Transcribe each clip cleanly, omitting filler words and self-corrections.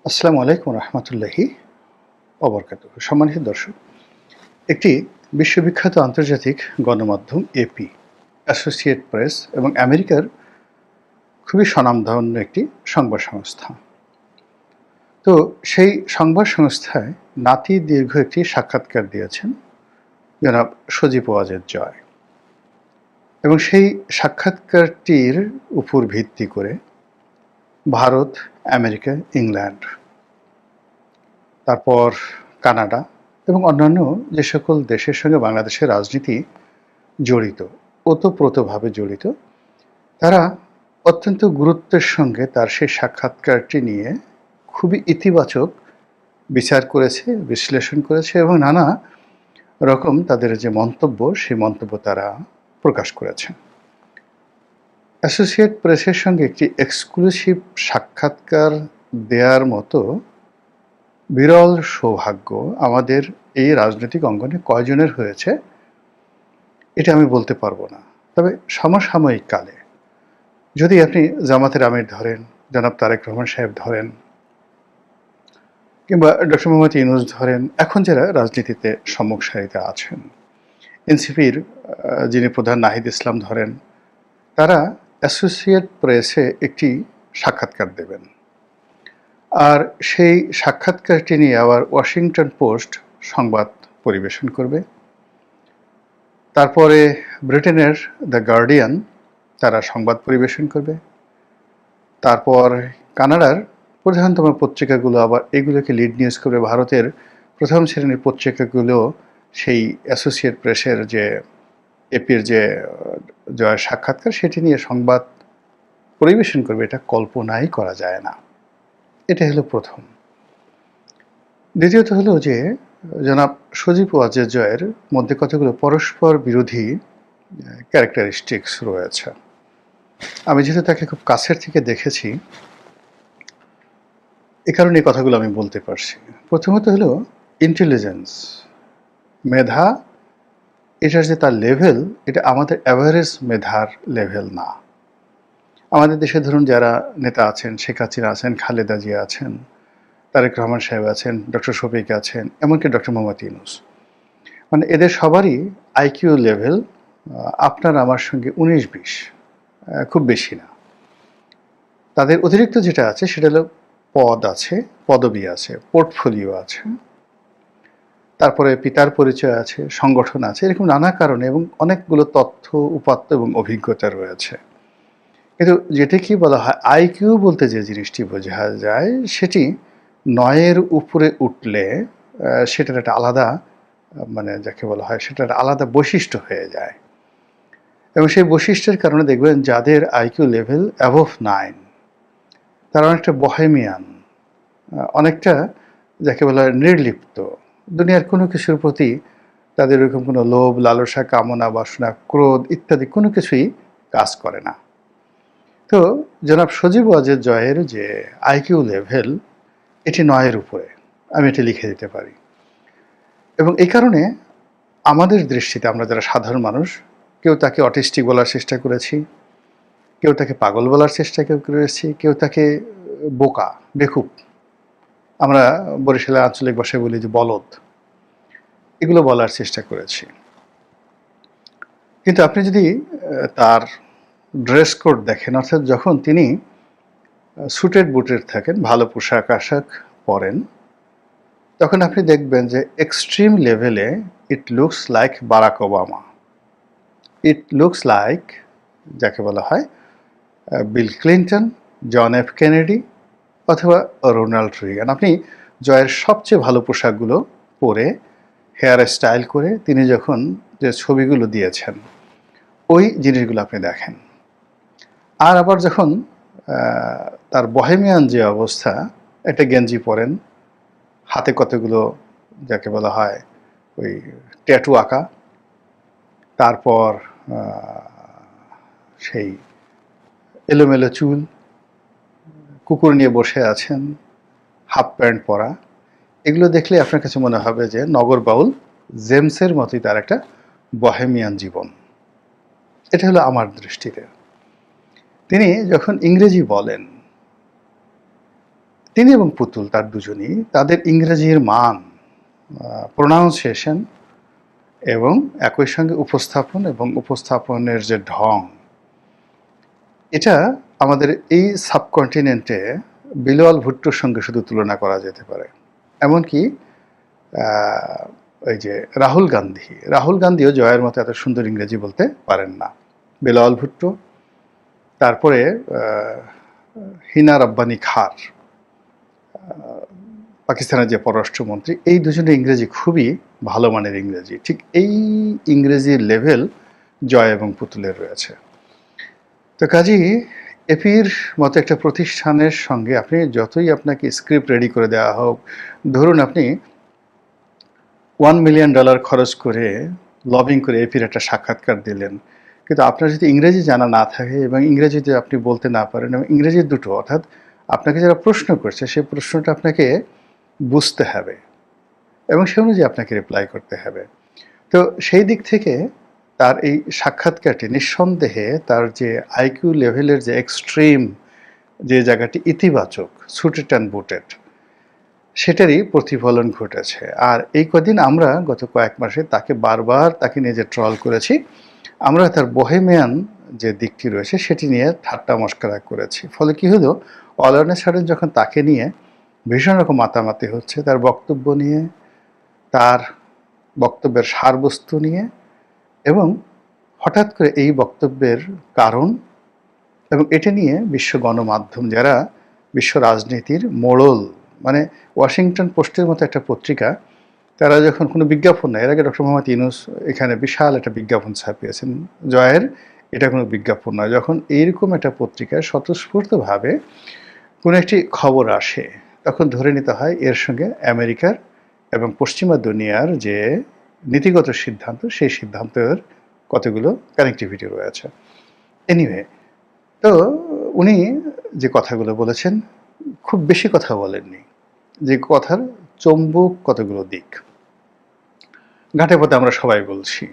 আসসালামু আলাইকুম রহমতুল্লাহি অবরকাতুহ। সম্মানিত দর্শক, একটি বিশ্ববিখ্যাত আন্তর্জাতিক গণমাধ্যম এপি, অ্যাসোসিয়েট প্রেস এবং আমেরিকার খুবই স্বনামধন্য একটি সংবাদ সংস্থা। তো সেই সংবাদ সংস্থায় নাতি দীর্ঘ একটি সাক্ষাৎকার দিয়েছেন জনাব সজীব ওয়াজেদ জয়, এবং সেই সাক্ষাৎকারটির উপর ভিত্তি করে ভারত, আমেরিকা, ইংল্যান্ড, তারপর কানাডা এবং অন্যান্য যে সকল দেশের সঙ্গে বাংলাদেশের রাজনীতি জড়িত, ওতপ্রোতভাবে জড়িত, তারা অত্যন্ত গুরুত্বের সঙ্গে তার সেই সাক্ষাৎকারটি নিয়ে খুবই ইতিবাচক বিচার করেছে, বিশ্লেষণ করেছে এবং নানা রকম তাদের যে মন্তব্য, সেই মন্তব্য তারা প্রকাশ করেছে। অ্যাসোসিয়েট প্রেসের সঙ্গে একটি এক্সক্লুসিভ সাক্ষাৎকার দেওয়ার মতো বিরল সৌভাগ্য আমাদের এই রাজনৈতিক অঙ্গনে কয়জনের হয়েছে এটা আমি বলতে পারবো না। তবে সমসাময়িক কালে যদি আপনি জামাতের আমির ধরেন, জনাব তারেক রহমান সাহেব ধরেন, কিংবা ডক্টর মোহাম্মদ ইউনূস ধরেন, এখন যারা রাজনীতিতে সম্মুখ সারিতে আছেন, এনসিপির যিনি প্রধান নাহিদ ইসলাম ধরেন, তারা অ্যাসোসিয়েট প্রেসে একটি সাক্ষাৎকার দেবেন। আর সেই সাক্ষাৎকারটি নিয়ে আবার ওয়াশিংটন পোস্ট সংবাদ পরিবেশন করবে। তারপরে ব্রিটেনের দ্য গার্ডিয়ান তারা সংবাদ পরিবেশন করবে। তারপর কানাডার প্রধানতম পত্রিকাগুলো আবার এগুলোকে লিড নিউজ করবে। ভারতের প্রথম শ্রেণীর পত্রিকাগুলো সেই অ্যাসোসিয়েট প্রেসের যে এপির যে জয়ের সাক্ষাৎকার সেটি নিয়ে সংবাদ পরিবেশন করবে। এটা কল্পনাই করা যায় না। এটা হলো প্রথম। দ্বিতীয়ত হলো যে জনাব সজীব ওয়াজেদ জয়ের মধ্যে কতগুলো পরস্পর বিরোধী ক্যারেক্টারিস্টিক্স রয়েছে। আমি যেহেতু তাকে খুব কাছের থেকে দেখেছি, এ কারণে এই কথাগুলো আমি বলতে পারছি। প্রথমত হলো ইন্টেলিজেন্স, মেধা, এটার যে তার লেভেল, এটা আমাদের অ্যাভারেজ মেধার লেভেল না। আমাদের দেশে ধরুন যারা নেতা আছেন, শেখ হাসিনা আছেন, খালেদা জিয়া আছেন, তারেক রহমান সাহেব আছেন, ডক্টর শফিক আছেন, এমনকি ডক্টর মোহাম্মদ ইউনূস, মানে এদের সবারই আইকিউ লেভেল আপনার আমার সঙ্গে 19-20, খুব বেশি না। তাদের অতিরিক্ত যেটা আছে সেটা হলো পদ আছে, পদবি আছে, পোর্টফোলিও আছে, তারপরে পিতার পরিচয় আছে, সংগঠন আছে, এরকম নানা কারণে এবং অনেকগুলো তথ্য, উপাত্ত এবং অভিজ্ঞতা রয়েছে। কিন্তু যেটা কি বলা হয় আইকিউ বলতে যে জিনিসটি বোঝা যায়, সেটি 9-এর উপরে উঠলে সেটার একটা আলাদা, মানে যাকে বলা হয় সেটার আলাদা বৈশিষ্ট্য হয়ে যায়। এবং সেই বৈশিষ্ট্যের কারণে দেখবেন যাদের আইকিউ লেভেল অ্যাবভ 9, তারা অনেকটা বহেমিয়ান, অনেকটা যাকে বলা হয় নির্লিপ্ত, দুনিয়ার কোনো কিছুর প্রতি তাদের এরকম কোনো লোভ, লালসা, কামনা, বাসনা, ক্রোধ ইত্যাদি কোনো কিছুই কাজ করে না। তো জনাব সজীব ওয়াজেদ জয়ের যে আইকিউ লেভেল, এটি 9-এর উপরে, আমি এটি লিখে দিতে পারি। এবং এই কারণে আমাদের দৃষ্টিতে আমরা যারা সাধারণ মানুষ, কেউ তাকে অটিস্টিক বলার চেষ্টা করেছি, কেউ তাকে পাগল বলার চেষ্টা করেছি, কেউ তাকে বোকা, বেকুব, আমরা বরিশালের আঞ্চলিক ভাষায় বলি যে বলদ, এগুলো বলার চেষ্টা করেছি। কিন্তু আপনি যদি তার ড্রেস কোড দেখেন, অর্থাৎ যখন তিনি সুটেড বুটেড থাকেন, ভালো পোশাক আশাক পরেন, তখন আপনি দেখবেন যে এক্সট্রিম লেভেলে it looks like Barack Obama, it looks like যাকে বলা হয় Bill Clinton, John F Kennedy অথবা রোনাল্ড রিগান। আপনি জয়ের সবচেয়ে ভালো পোশাকগুলো পরে, হেয়ার স্টাইল করে তিনি যখন যে ছবিগুলো দিয়েছেন, ওই জিনিসগুলো আপনি দেখেন। আর আবার যখন তার বহেমিয়ান যে অবস্থা, একটা গেঞ্জি পরেন, হাতে কতগুলো যাকে বলা হয় ওই ট্যাটু আঁকা, তারপর সেই এলোমেলো চুল, কুকুর নিয়ে বসে আছেন, হাফ প্যান্ট পরা, এগুলো দেখলে আপনার কাছে মনে হবে যে নগর বাউল জেমসের মতোই তার একটা বহেমিয়ান জীবন। এটা হলো আমার দৃষ্টিতে। তিনি যখন ইংরেজি বলেন, তিনি এবং পুতুল তার দুজনই তাদের ইংরেজির মান, প্রোনাউন্সিয়েশন এবং একই সঙ্গে উপস্থাপন এবং উপস্থাপনের যে ঢং, এটা আমাদের এই সাবকন্টিনেন্টে বিলাল ভুট্টোর সঙ্গে শুধু তুলনা করা যেতে পারে। এমনকি ওই যে রাহুল গান্ধীও জয়ের মতো এত সুন্দর ইংরেজি বলতে পারেন না। বিলাল ভুট্টো, তারপরে হিনা রব্বানী খার, পাকিস্তানের যে পররাষ্ট্রমন্ত্রী, এই দুজনের ইংরেজি খুবই ভালো মানের ইংরেজি। ঠিক এই ইংরেজির লেভেল জয় এবং পুতুলের রয়েছে। তো কাজেই এপির মতো একটা প্রতিষ্ঠানের সঙ্গে আপনি যতই আপনাকে স্ক্রিপ্ট রেডি করে দেওয়া হোক, ধরুন আপনি $1 মিলিয়ন খরচ করে লবিং করে এপির একটা সাক্ষাৎকার দিলেন, কিন্তু আপনার যদি ইংরেজি জানা না থাকে এবং ইংরেজিতে আপনি বলতে না পারেন, এবং ইংরেজির দুটো, অর্থাৎ আপনাকে যারা প্রশ্ন করছে সেই প্রশ্নটা আপনাকে বুঝতে হবে এবং সে অনুযায়ী আপনাকে রিপ্লাই করতে হবে। তো সেই দিক থেকে তার এই সাক্ষাৎকারটি নিঃসন্দেহে তার যে আইকিউ লেভেলের যে এক্সট্রিম যে জায়গাটি ইতিবাচক, সুটেড অ্যান্ড বুটেড, সেটারই প্রতিফলন ঘটেছে। আর এই কদিন আমরা গত কয়েক মাসে তাকে বারবার তাকে নিয়ে যে ট্রল করেছি, আমরা তার বোহেমিয়ান যে দিকটি রয়েছে সেটি নিয়ে ঠাট্টা মস্করা করেছি। ফলে কি হলো, অল অন এ সাডেন যখন তাকে নিয়ে ভীষণ রকম মাতামাতি হচ্ছে, তার বক্তব্য নিয়ে, তার বক্তব্যের সারবস্তু নিয়ে, এবং হঠাৎ করে এই বক্তব্যের কারণ এবং এটা নিয়ে বিশ্ব গণমাধ্যম, যারা বিশ্ব রাজনীতির মোড়ল, মানে ওয়াশিংটন পোস্টের মতো একটা পত্রিকা, তারা যখন কোনো বিজ্ঞাপন নেয়, এর আগে ডক্টর মোহাম্মদ ইউনূস এখানে বিশাল একটা বিজ্ঞাপন ছাপিয়েছেন জয়ের, এটা কোনো বিজ্ঞাপন নয়, যখন এইরকম একটা পত্রিকায় স্বতঃস্ফূর্তভাবে কোনো একটি খবর আসে, তখন ধরে নিতে হয় এর সঙ্গে আমেরিকার এবং পশ্চিমা দুনিয়ার যে নীতিগত সিদ্ধান্ত, সেই সিদ্ধান্তের কতগুলো কানেক্টিভিটি রয়েছে। এনিওয়ে, তো উনি যে কথাগুলো বলেছেন, খুব বেশি কথা বলেননি, যে কথার চম্বুক কতগুলো দিক ঘাটে পথে আমরা সবাই বলছি,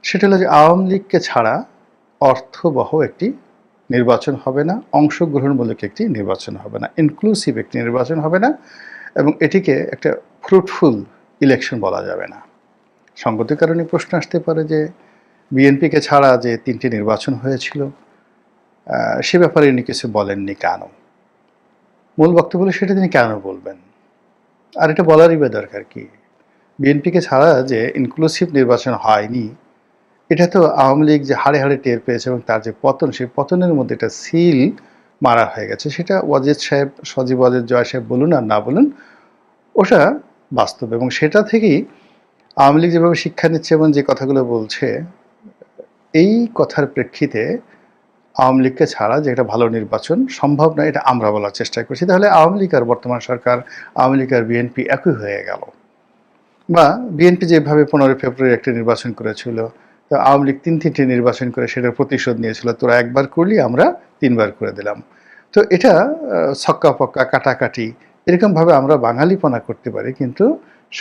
সেটা হলো যে আওয়ামী লীগকে ছাড়া অর্থবহ একটি নির্বাচন হবে না, অংশগ্রহণমূলক একটি নির্বাচন হবে না, ইনক্লুসিভ একটি নির্বাচন হবে না, এবং এটিকে একটা ফ্রুটফুল ইলেকশন বলা যাবে না। সঙ্গতির কারণে প্রশ্ন আসতে পারে যে বিএনপিকে ছাড়া যে 3টি নির্বাচন হয়েছিল, সে ব্যাপারে উনি কিছু বলেননি কেন? মূল বক্তব্য হলো সেটা তিনি কেন বলবেন, আর এটা বলারই বা দরকার কি? বিএনপিকে ছাড়া যে ইনক্লুসিভ নির্বাচন হয়নি, এটা তো আওয়ামী লীগ যে হাড়ে হাড়ে টের পেয়েছে এবং তার যে পতন, সেই পতনের মধ্যে একটা সিল মারা হয়ে গেছে। সেটা ওয়াজেদ সাহেব, সজীব ওয়াজেদ, জয় সাহেব বলুন আর না বলুন, ওটা বাস্তব। এবং সেটা থেকেই আওয়ামী লীগ যেভাবে শিক্ষা নিচ্ছে এবং যে কথাগুলো বলছে, এই কথার প্রেক্ষিতে আওয়ামী লীগকে ছাড়া যে একটা ভালো নির্বাচন সম্ভব নয়, এটা আমরা বলার চেষ্টা করছি। তাহলে আওয়ামী লীগ আর বর্তমান সরকার, আওয়ামী লীগ আর বিএনপি একই হয়ে গেল। বা বিএনপি যেভাবে 15 ফেব্রুয়ারি একটা নির্বাচন করেছিল, তো আওয়ামী লীগ 3টি নির্বাচন করে সেটার প্রতিশোধ নিয়েছিল, তোরা একবার করলি, আমরা 3বার করে দিলাম। তো এটা ছক্কা পক্কা কাটাকাটি এরকমভাবে আমরা বাঙালিপনা করতে পারি, কিন্তু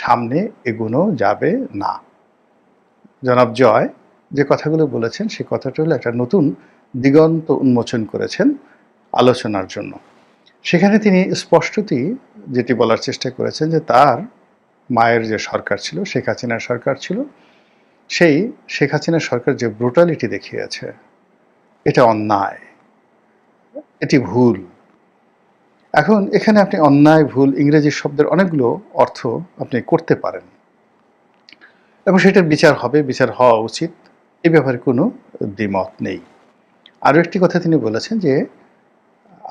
সামনে এগোনো যাবে না। জনাব জয় যে কথাগুলো বলেছেন, সে কথাটা হলো একটা নতুন দিগন্ত উন্মোচন করেছেন আলোচনার জন্য। সেখানে তিনি স্পষ্টতই যেটি বলার চেষ্টা করেছেন যে তার মায়ের যে সরকার ছিল, শেখ হাসিনার সরকার ছিল, সেই শেখ হাসিনার সরকার যে ব্রুটালিটি দেখিয়েছে, এটা অন্যায়, এটি ভুল। এখন এখানে আপনি অন্যায়, ভুল, ইংরেজি শব্দের অনেকগুলো অর্থ আপনি করতে পারেন এবং সেটার বিচার হবে, বিচার হওয়া উচিত, এ ব্যাপারে কোনো দ্বিমত নেই। আরও একটি কথা তিনি বলেছেন যে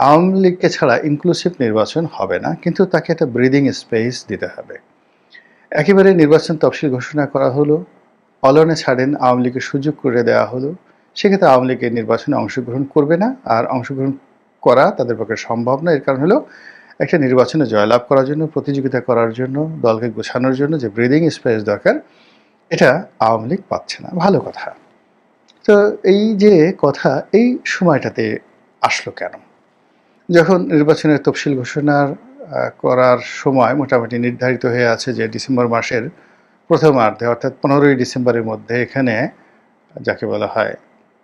আওয়ামী লীগকে ছাড়া ইনক্লুসিভ নির্বাচন হবে না, কিন্তু তাকে একটা ব্রিদিং স্পেস দিতে হবে। একেবারে নির্বাচন তফসিল ঘোষণা করা হলো, all on a sudden Awami লীগের সুযোগ করে দেওয়া হলো, সেক্ষেত্রে আওয়ামী লীগের নির্বাচনে অংশগ্রহণ করবে না, আর অংশগ্রহণ করা তাদের পক্ষে সম্ভব না। এর কারণ হলো একটা নির্বাচনে জয়লাভ করার জন্য, প্রতিযোগিতা করার জন্য, দলকে গোছানোর জন্য যে ব্রিদিং স্পেস দরকার, এটা আওয়ামী লীগ পাচ্ছে না। ভালো কথা। তো এই যে কথা এই সময়টাতে আসলো কেন? যখন নির্বাচনের তফসিল ঘোষণার করার সময় মোটামুটি নির্ধারিত হয়ে আছে যে ডিসেম্বর মাসের প্রথমার্ধে, অর্থাৎ 15ই ডিসেম্বরের মধ্যে এখানে যাকে বলা হয়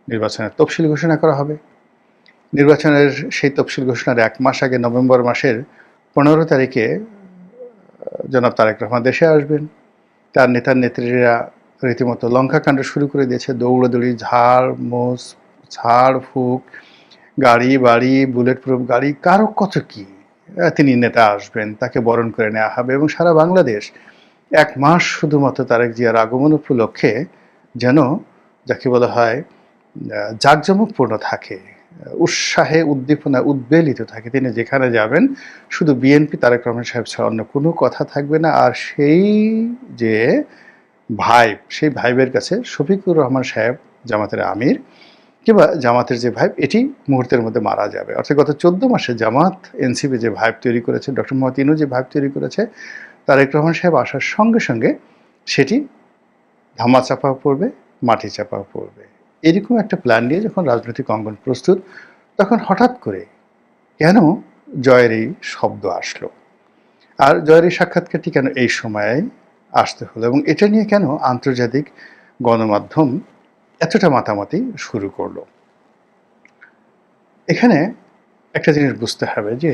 নির্বাচনের তফসিল ঘোষণা করা হবে। নির্বাচনের সেই তফসিল ঘোষণার 1 মাস আগে নভেম্বর মাসের 15 তারিখে জনাব তারেক রহমান দেশে আসবেন। তার নেতা নেত্রীরা রীতিমতো লঙ্কাকাণ্ড শুরু করে দিয়েছে, দৌড়াদৌড়ি, ঝাড় ফুঁক, গাড়ি বাড়ি, বুলেট প্রুফ গাড়ি, কারো কত কি। তিনি নেতা আসবেন, তাকে বরণ করে নেওয়া হবে এবং সারা বাংলাদেশ 1 মাস শুধুমাত্র তারেক জিয়ার আগমন উপলক্ষে যেন যাকে বলা হয় জাঁকজমকপূর্ণ থাকে, উৎসাহে উদ্দীপনা উদ্বেলিত থাকে। তিনি যেখানে যাবেন শুধু বিএনপি, তারেক রহমান সাহেব ছাড়া অন্য কোনো কথা থাকবে না। আর সেই যে ভাইব, সেই ভাইবের কাছে শফিকুর রহমান সাহেব জামাতের আমির কিংবা জামাতের যে ভাইব, এটি মুহূর্তের মধ্যে মারা যাবে। অর্থাৎ গত 14 মাসে জামাত এনসিপি যে ভাইব তৈরি করেছে, ডক্টর মোহাম্মদ ইনু যে ভাইব তৈরি করেছে, তারেক রহমান সাহেব আসার সঙ্গে সঙ্গে সেটি ধামাচাপা পড়বে, মাটি চাপা পড়বে। এরকম একটা প্ল্যান নিয়ে যখন রাজনৈতিক অঙ্গন প্রস্তুত, তখন হঠাৎ করে কেন জয়ের এই শব্দ আসলো, আর জয়ের এই সাক্ষাৎকারটি কেন এই সময়ে আসতে হলো, এবং এটা নিয়ে কেন আন্তর্জাতিক গণমাধ্যম এতটা মাতামাতি শুরু করলো। এখানে একটা জিনিস বুঝতে হবে যে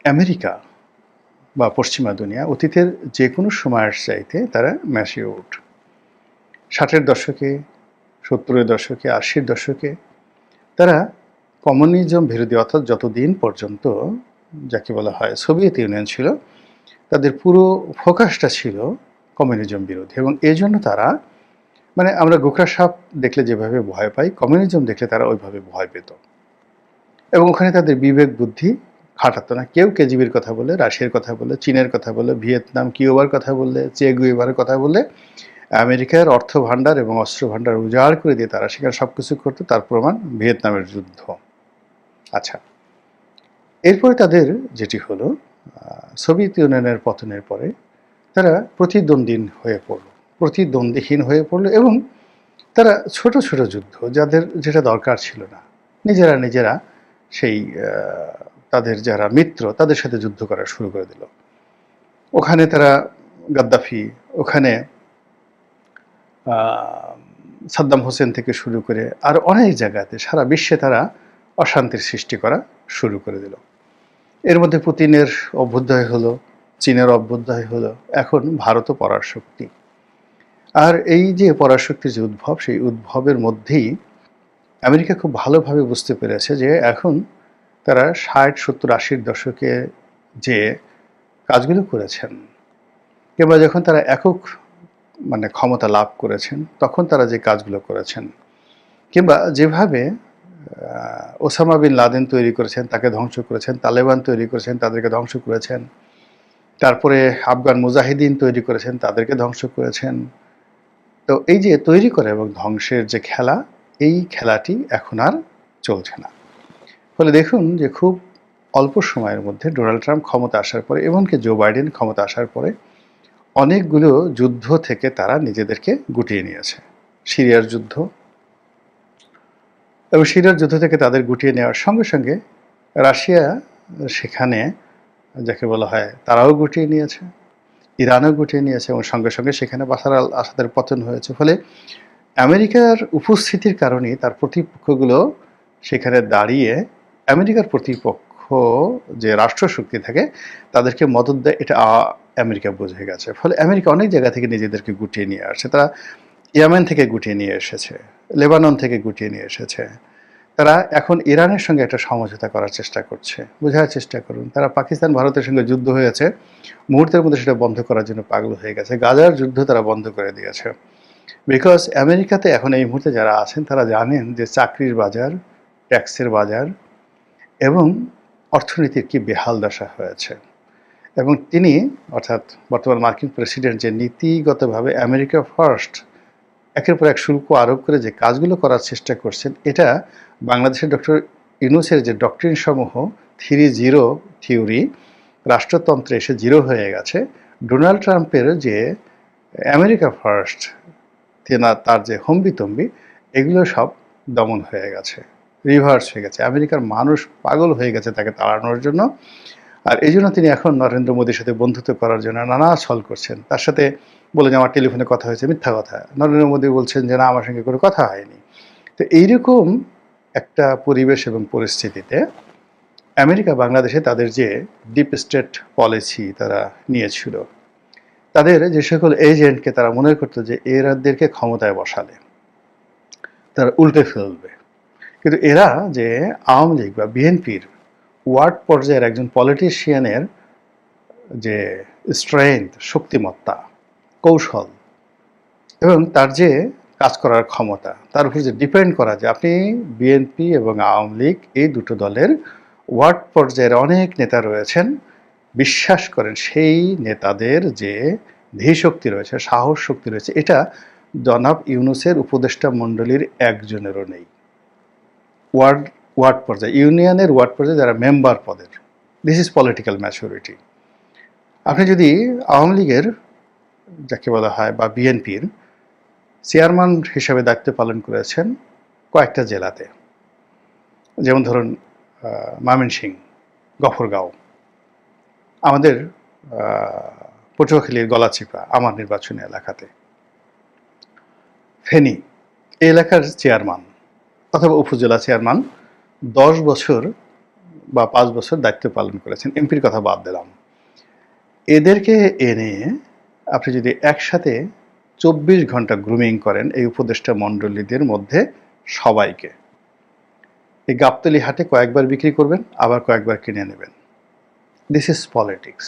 আমেরিকা বা পশ্চিমা দুনিয়া অতীতের যে কোনো সময়ের চাইতে তারা ম্যাচিউরড। 60-এর দশকে, 70-এর দশকে, 80-এর দশকে তারা কমিউনিজম বিরোধী, অর্থাৎ যতদিন পর্যন্ত যাকে বলা হয় সোভিয়েত ইউনিয়ন ছিল, তাদের পুরো ফোকাসটা ছিল কমিউনিজম বিরোধী। এবং এই জন্য তারা, মানে আমরা গোখরা সাপ দেখলে যেভাবে ভয় পাই, কমিউনিজম দেখলে তারা ওইভাবে ভয় পেত। এবং ওখানে তাদের বিবেক বুদ্ধি খাটাতো না। কেউ কেজিবির কথা বলে, রাশিয়ার কথা বলে, চীনের কথা বলে, ভিয়েতনাম, কিউবার কথা বললে, চে গুয়েভারের কথা বললে, আমেরিকার অর্থ ভাণ্ডার এবং অস্ত্র ভাণ্ডার উজাড় করে দিয়ে তারা সেখানে সব কিছু করতো। তার প্রমাণ ভিয়েতনামের যুদ্ধ। আচ্ছা, এরপরে তাদের যেটি হলো, সোভিয়েত ইউনিয়নের পতনের পরে তারা প্রতিদ্বন্দ্বীহীন হয়ে পড়লো এবং তারা ছোট ছোট যুদ্ধ, যাদের যেটা দরকার ছিল না, নিজেরা সেই তাদের যারা মিত্র তাদের সাথে যুদ্ধ করা শুরু করে দিল। ওখানে তারা গাদ্দাফি, ওখানে সাদ্দাম হোসেন থেকে শুরু করে আর অনেক জায়গাতে সারা বিশ্বে তারা অশান্তির সৃষ্টি করা শুরু করে দিল। এর মধ্যে পুতিনের অভ্যুদয় হলো, চীনের অভ্যুদয় হলো, এখন ভারতও পরাশক্তি। আর এই যে পরাশক্তির যে উদ্ভব, সেই উদ্ভবের মধ্যেই আমেরিকা খুব ভালোভাবে বুঝতে পেরেছে যে এখন তারা 60, 70, 80-র দশকে যে কাজগুলো করেছেন, কিংবা যখন তারা একক মানে ক্ষমতা লাভ করেছেন তখন তারা যে কাজগুলো করেছেন, কিংবা যেভাবে ওসামা বিন লাদেন তৈরি করেছেন, তাকে ধ্বংস করেছেন, তালেবান তৈরি করেছেন, তাদেরকে ধ্বংস করেছেন, তারপরে আফগান মুজাহিদিন তৈরি করেছেন, তাদেরকে ধ্বংস করেছেন। তো এই যে তৈরি করে এবং ধ্বংসের যে খেলা, এই খেলাটি এখন আর চলছে না। ফলে দেখুন যে খুব অল্প সময়ের মধ্যে ডোনাল্ড ট্রাম্প ক্ষমতা আসার পরে, এমনকি জো বাইডেন ক্ষমতা আসার পরে, অনেকগুলো যুদ্ধ থেকে তারা নিজেদেরকে গুটিয়ে নিয়েছে। সিরিয়ার যুদ্ধ, এবং সিরিয়ার যুদ্ধ থেকে তাদের গুটিয়ে নেওয়ার সঙ্গে সঙ্গে রাশিয়া সেখানে যাকে বলা হয় তারাও গুটিয়ে নিয়েছে, ইরানও গুটিয়ে নিয়েছে, এবং সঙ্গে সঙ্গে সেখানে বাশার আল আসাদের পতন হয়েছে। ফলে আমেরিকার উপস্থিতির কারণেই তার প্রতিপক্ষগুলো সেখানে দাঁড়িয়ে আমেরিকার প্রতিপক্ষ যে রাষ্ট্রশক্তি থাকে তাদেরকে মদত দেয়, এটা আমেরিকা বুঝে গেছে। ফলে আমেরিকা অনেক জায়গা থেকে নিজেদেরকে গুটিয়ে নিয়ে আসছে। তারা ইয়েমেন থেকে গুটিয়ে নিয়ে এসেছে, লেবানন থেকে গুটিয়ে নিয়ে এসেছে। তারা এখন ইরানের সঙ্গে একটা সমঝোতা করার চেষ্টা করছে। বোঝার চেষ্টা করুন, তারা পাকিস্তান ভারতের সঙ্গে যুদ্ধ হয়েছে, মুহূর্তের মধ্যে সেটা বন্ধ করার জন্য পাগল হয়ে গেছে। গাজার যুদ্ধ তারা বন্ধ করে দিয়েছে। বিকজ আমেরিকাতে এখন এই মুহূর্তে যারা আছেন তারা জানেন যে চাকরির বাজার, ট্যাক্সের বাজার এবং অর্থনীতির কি বেহাল দশা হয়েছে। এবং তিনি, অর্থাৎ বর্তমান মার্কিন প্রেসিডেন্ট, যে নীতিগতভাবে আমেরিকা ফার্স্ট একের পর এক শুল্ক আরোপ করে যে কাজগুলো করার চেষ্টা করছেন, এটা বাংলাদেশের ডক্টর ইউনূসের যে ডক্ট্রিন সমূহ 3-0 থিওরি, রাষ্ট্রতন্ত্রে এসে জিরো হয়ে গেছে। ডোনাল্ড ট্রাম্পের যে আমেরিকা ফার্স্ট, তার যে হম্বিতম্বি, এগুলো সব দমন হয়ে গেছে, রিভার্স হয়ে গেছে। আমেরিকার মানুষ পাগল হয়ে গেছে তাকে তাড়ানোর জন্য। আর এই জন্য তিনি এখন নরেন্দ্র মোদীর সাথে বন্ধুত্ব করার জন্য নানা ছল করছেন। তার সাথে বলে যে আমার টেলিফোনে কথা হয়েছে, মিথ্যা কথা। নরেন্দ্র মোদী বলছেন যে না, আমার সঙ্গে কোনো কথা হয়নি। তো এইরকম একটা পরিবেশ এবং পরিস্থিতিতে আমেরিকা বাংলাদেশে তাদের যে ডিপ স্টেট পলিসি তারা নিয়েছিল, তাদের যে সকল এজেন্টকে তারা মনে করতো যে এরাদেরকে ক্ষমতায় বসালে তারা উল্টে ফেলবে, কিন্তু এরা যে আওয়ামী লীগ বা বিএনপির ওয়ার্ড পর্যায়ের একজন পলিটিশিয়ানের যে স্ট্রেংথ, শক্তিমত্তা, কৌশল এবং তার যে কাজ করার ক্ষমতা, তার উপর যে ডিপেন্ড করা, যে আপনি বিএনপি এবং আওয়ামী লীগ এই দুটো দলের ওয়ার্ড পর্যায়ের অনেক নেতা রয়েছেন, বিশ্বাস করেন সেই নেতাদের যে ধীশক্তি রয়েছে, সাহস শক্তি রয়েছে, এটা জনাব ইউনূসের উপদেষ্টা মণ্ডলীর একজনেরও নেই। ওয়ার্ড পর্যায়ে, ইউনিয়নের ওয়ার্ড পর্যায়ে যারা মেম্বার পদের, দিস ইজ পলিটিক্যাল ম্যাচুরিটি। আপনি যদি আওয়ামী লীগের যাকে বলা হয় বা বিএনপির চেয়ারম্যান হিসেবে দায়িত্ব পালন করেছেন কয়েকটা জেলাতে, যেমন ধরুন ময়মনসিংহ, গফরগাঁও, আমাদের পটুয়াখালীর গলাচিপা আমার নির্বাচনী এলাকাতে, ফেনী এই এলাকার চেয়ারম্যান অথবা উপজেলা চেয়ারম্যান 10 বছর বা 5 বছর দায়িত্ব পালন করেছেন, এমপির কথা বাদ দিলাম। এদেরকে এনে আপনি যদি একসাথে 24 ঘন্টা গ্রুমিং করেন এই উপদেষ্টা মণ্ডলীদের মধ্যে সবাইকে, এই গাবতলী হাটে কয়েকবার বিক্রি করবেন, আবার কয়েকবার কিনে নেবেন। This is politics.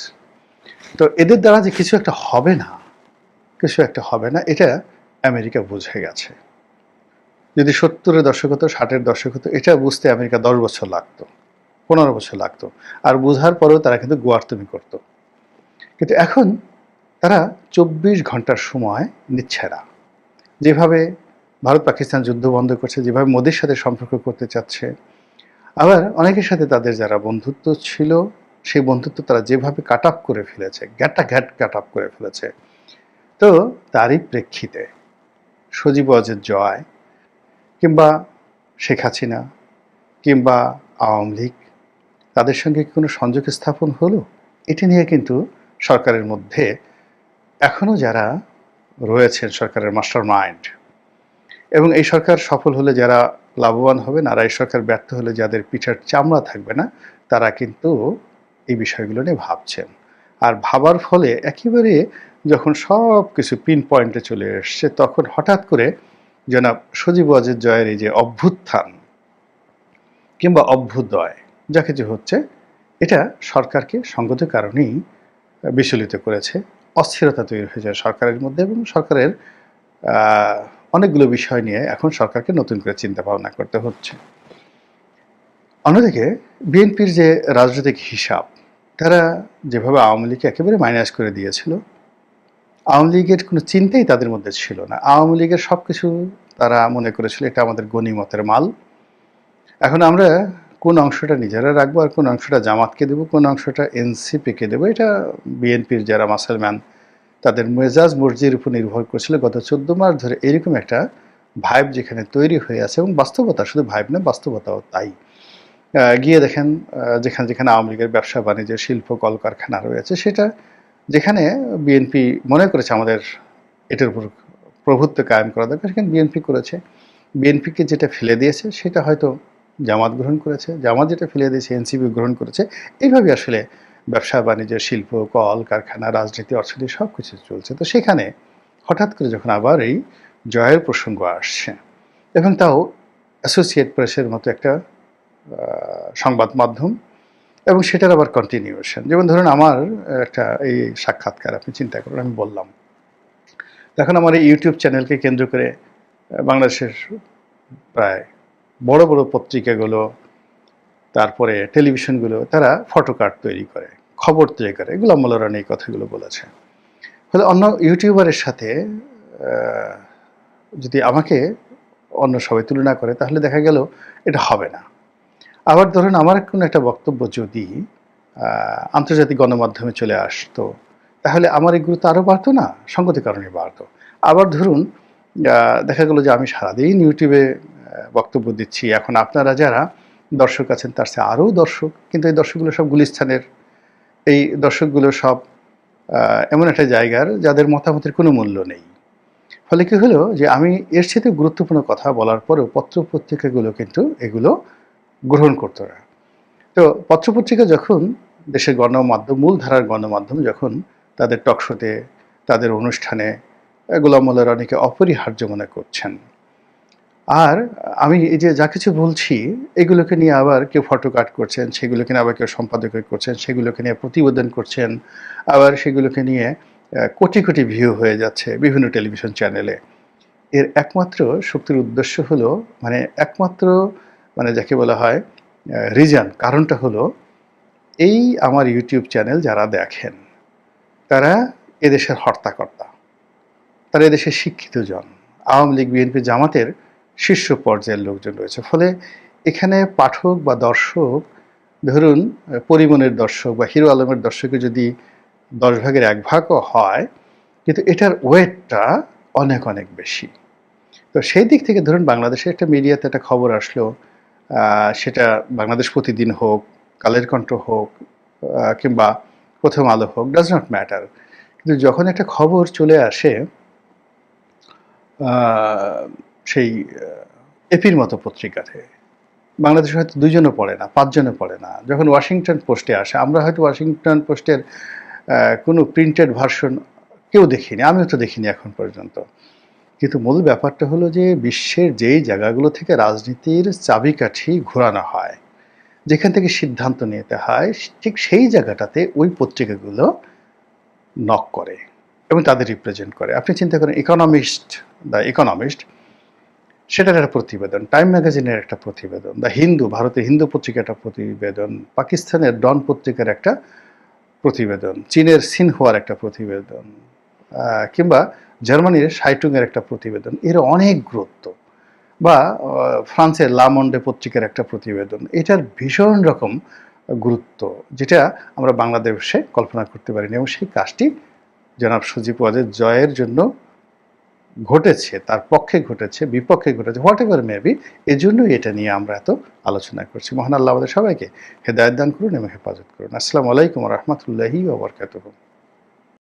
তো এদের দ্বারা যে কিছু একটা হবে না, এটা আমেরিকা বুঝে গেছে। যদি 70-এর দশক হতো, 60-এর দশক হতো, এটা বুঝতে আমেরিকা 10 বছর লাগতো, 15 বছর লাগতো, আর বুঝার পরেও তারা কিন্তু গোয়ার্তুমি করত। কিন্তু এখন তারা 24 ঘন্টার সময় নিচ্ছে না। যেভাবে ভারত পাকিস্তান যুদ্ধ বন্ধ করছে, যেভাবে মোদির সাথে সম্পর্ক করতে চাচ্ছে, আবার অনেকের সাথে তাদের যারা বন্ধুত্ব ছিল সেই বন্ধুত্ব তারা যেভাবে কাট আপ করে ফেলেছে, কাট আপ করে ফেলেছে, তো তারই প্রেক্ষিতে সজীব ওয়াজেদ জয় কিংবা শেখ হাসিনা কিংবা আওয়ামী লীগ, তাদের সঙ্গে কোনো সংযোগ স্থাপন হলো, এটি নিয়ে কিন্তু সরকারের মধ্যে এখনও যারা রয়েছেন সরকারের মাস্টার মাইন্ড, এবং এই সরকার সফল হলে যারা লাভবান হবেন, আর এই সরকার ব্যর্থ হলে যাদের পিঠের চামড়া থাকবে না, তারা কিন্তু এই বিষয়গুলো নিয়ে ভাবছেন। আর ভাবার ফলে একেবারে যখন সব কিছু পিন পয়েন্টে চলে এসছে, তখন হঠাৎ করে জনাব সজীব ওয়াজেদ জয়ের এই যে অভ্যুত্থান কিংবা অভ্যুদয় যা কিছু হচ্ছে, এটা সরকারকে সঙ্গত কারণেই বিচলিত করেছে, অস্থিরতা তৈরি হয়ে যায় সরকারের মধ্যে, এবং সরকারের অনেকগুলো বিষয় নিয়ে এখন সরকারকে নতুন করে চিন্তা ভাবনা করতে হচ্ছে। অন্যদিকে বিএনপির যে রাজনৈতিক হিসাব, তারা যেভাবে আওয়ামী লীগকে একেবারে মাইনাস করে দিয়েছিল, আওয়ামী লীগের কোনো চিন্তাই তাদের মধ্যে ছিল না। আওয়ামী লীগের সব কিছু তারা মনে করেছিল এটা আমাদের গনিমতের মাল। এখন আমরা কোন অংশটা নিজেরা রাখবো আর কোন অংশটা জামাতকে দেবো, কোন অংশটা এনসিপিকে দেবো, এটা বিএনপির যারা মাসেলম্যান তাদের মেজাজ মর্জির উপর নির্ভর করছিল গত 14 মাস ধরে। এরকম একটা ভাইব যেখানে তৈরি হয়ে আছে, এবং বাস্তবতা, শুধু ভাইব না, বাস্তবতাও তাই। গিয়ে দেখেন যেখানে যেখানে আওয়ামী লীগের ব্যবসা বাণিজ্য, শিল্প, কলকারখানা রয়েছে, সেটা যেখানে বিএনপি মনে করেছে আমাদের এটার উপর প্রভুত্ব কায়েম করা দরকার, সেখানে বিএনপি করেছে। বিএনপিকে যেটা ফেলে দিয়েছে সেটা হয়তো জামাত গ্রহণ করেছে, জামাত যেটা ফেলে দিয়েছে এনসিপি গ্রহণ করেছে। এইভাবে আসলে ব্যবসা বাণিজ্য, শিল্প, কল কারখানা, রাজনীতি, অর্থনীতি সব কিছু চলছে। তো সেখানে হঠাৎ করে যখন আবার এই জয়ের প্রসঙ্গ আসছে, এবং তাও অ্যাসোসিয়েট প্রেসের মতো একটা সংবাদ মাধ্যম, এবং সেটার আবার কন্টিনিউশন, যেমন ধরুন আমার একটা এই সাক্ষাৎকার আপনি চিন্তা করুন, আমি বললাম, এখন আমার এই ইউটিউব চ্যানেলকে কেন্দ্র করে বাংলাদেশের প্রায় বড় বড় পত্রিকাগুলো, তারপরে টেলিভিশনগুলো, তারা ফটোকার্ড তৈরি করে, খবর তৈরি করে। গোলাম মোল্লা রানী এই কথাগুলো বলেছে। ফলে অন্য ইউটিউবারের সাথে যদি আমাকে অন্য সবাই তুলনা করে, তাহলে দেখা গেল এটা হবে না। আবার ধরুন আমার কোনো একটা বক্তব্য যদি আন্তর্জাতিক গণমাধ্যমে চলে আসতো, তাহলে আমার এই গুরুত্ব আরও বাড়তো না, সঙ্গতির কারণে বাড়তো। আবার ধরুন দেখা গেল যে আমি সারাদিন ইউটিউবে বক্তব্য দিচ্ছি, এখন আপনারা যারা দর্শক আছেন তার চেয়ে আরও দর্শক, কিন্তু এই দর্শকগুলো সব গুলিস্তানের, এই দর্শকগুলো সব এমন একটা জায়গার যাদের মতামতের কোনো মূল্য নেই। ফলে কী হলো যে আমি এর সাথে গুরুত্বপূর্ণ কথা বলার পরেও পত্র পত্রিকাগুলো কিন্তু এগুলো গ্রহণ করতো না। তো পত্রপত্রিকা যখন দেশের গণমাধ্যম, মূলধারার গণমাধ্যম যখন তাদের টকশোতে, তাদের অনুষ্ঠানে গোলাম মোল্লা রনিকে অপরিহার্য মনে করছেন, আর আমি এই যে যা কিছু বলছি এগুলোকে নিয়ে আবার কেউ ফটো কাট করছেন, সেগুলোকে নিয়ে আবার কেউ সম্পাদকীয় করছেন, সেগুলোকে নিয়ে প্রতিবেদন করছেন, আবার সেগুলোকে নিয়ে কোটি কোটি ভিউ হয়ে যাচ্ছে বিভিন্ন টেলিভিশন চ্যানেলে। এর একমাত্র শক্তির উদ্দেশ্য হলো, মানে একমাত্র, মানে যাকে বলা হয় রিজন, কারণটা হলো এই আমার ইউটিউব চ্যানেল যারা দেখেন তারা এদেশের হর্তাকর্তা, তারা এদেশের শিক্ষিত জন, আওয়ামী লীগ, বিএনপি, জামাতের শীর্ষ পর্যায়ের লোকজন রয়েছে। ফলে এখানে পাঠক বা দর্শক, ধরুন পরিমণের দর্শক বা হিরো আলমের দর্শকের যদি 10 ভাগের 1 ভাগও হয়, কিন্তু এটার ওয়েটটা অনেক অনেক বেশি। তো সেই দিক থেকে ধরুন বাংলাদেশের একটা মিডিয়াতে একটা খবর আসলো, সেটা বাংলাদেশ প্রতিদিন হোক, কালের কণ্ঠ হোক, কিংবা প্রথম আলো হোক, ডাজ নট ম্যাটার, কিন্তু যখন একটা খবর চলে আসে সেই এপির মতো পত্রিকাতে, বাংলাদেশে হয়তো 2 জনও পড়ে না, 5 জনও পড়ে না, যখন ওয়াশিংটন পোস্টে আসে, আমরা হয়তো ওয়াশিংটন পোস্টের কোনো প্রিন্টেড ভার্সন কেউ দেখিনি, আমিও তো দেখিনি এখন পর্যন্ত। কিন্তু মূল ব্যাপারটা হলো যে বিশ্বের যেই জায়গাগুলো থেকে রাজনীতির চাবিকাঠি ঘোরানো হয়, যেখান থেকে সিদ্ধান্ত নিতে হয়, ঠিক সেই জায়গাটাতে ওই পত্রিকাগুলো নক করে এবং তাদের রিপ্রেজেন্ট করে। আপনি চিন্তা করেন দ্য ইকোনমিস্ট, সেটার একটা প্রতিবেদন, টাইম ম্যাগাজিনের একটা প্রতিবেদন, দ্য হিন্দু, ভারতের হিন্দু পত্রিকার একটা প্রতিবেদন, পাকিস্তানের ডন পত্রিকার একটা প্রতিবেদন, চীনের সিনহুয়ার একটা প্রতিবেদন, কিংবা জার্মানির শাইটুংয়ের একটা প্রতিবেদন, এর অনেক গুরুত্ব, বা ফ্রান্সের লা মন্ডে পত্রিকার একটা প্রতিবেদন, এটার ভীষণ রকম গুরুত্ব, যেটা আমরা বাংলাদেশে কল্পনা করতে পারিনি। এবং সেই কাজটি জনাব সজীব ওয়াজেদ জয়ের জন্য ঘটেছে, তার পক্ষে ঘটেছে, বিপক্ষে ঘটেছে, হোয়াট এভার মেবি, এজন্যই এটা নিয়ে আমরা এত আলোচনা করছি। মহান আল্লাহ আমাদের সবাইকে হেদায়েত দান করুন এবং হেফাজত করুন। আসসালামু আলাইকুম ওয়া রাহমাতুল্লাহি ওয়া বারাকাতুহু।